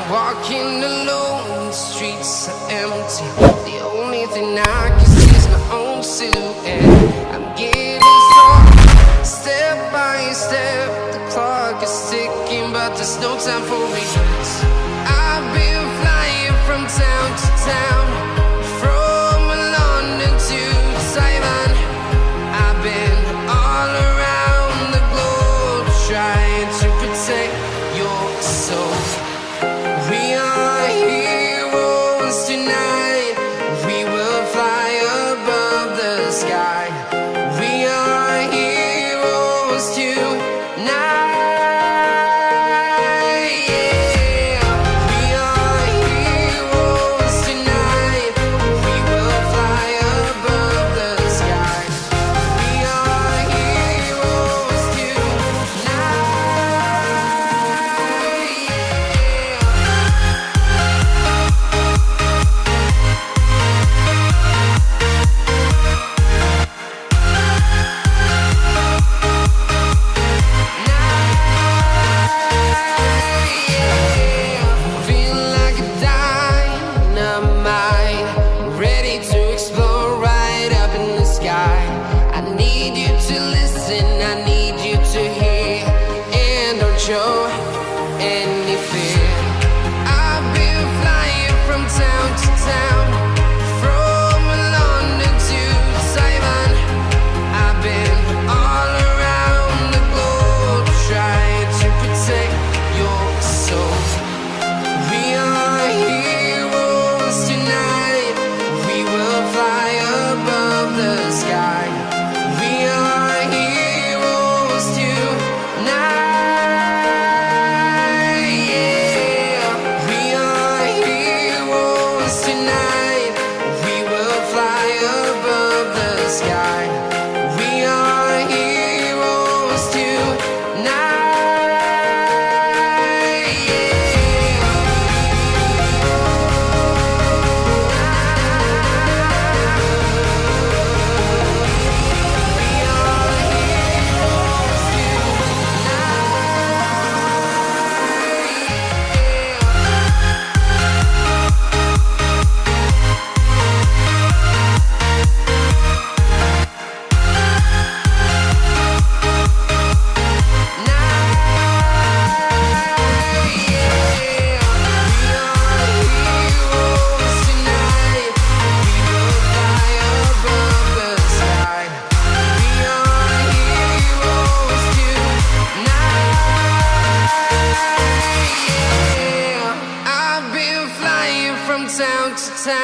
Walking alone, the streets are empty. The only thing I can see is my own silhouette. I'm getting stronger, step by step. The clock is ticking, but there's no time for regrets. I've been flying from town to town, from London to Taiwan. I've been all around the globe, trying to protect your soul. We are heroes tonight. We will fly above the sky. We are heroes tonight. Yeah. We are heroes tonight. We will fly above the sky. We are heroes tonight. Yeah.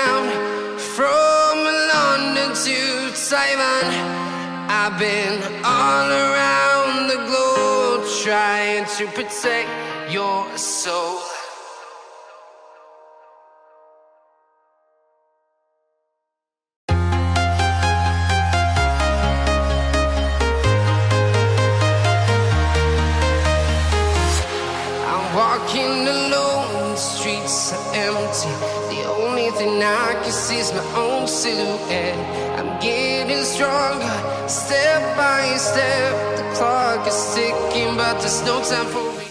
around, from London to Taiwan. I've been all around the globe trying to protect your soul. Walking alone, the streets are empty. The only thing I can see is my own silhouette. I'm getting stronger, step by step. The clock is ticking, but there's no time for me.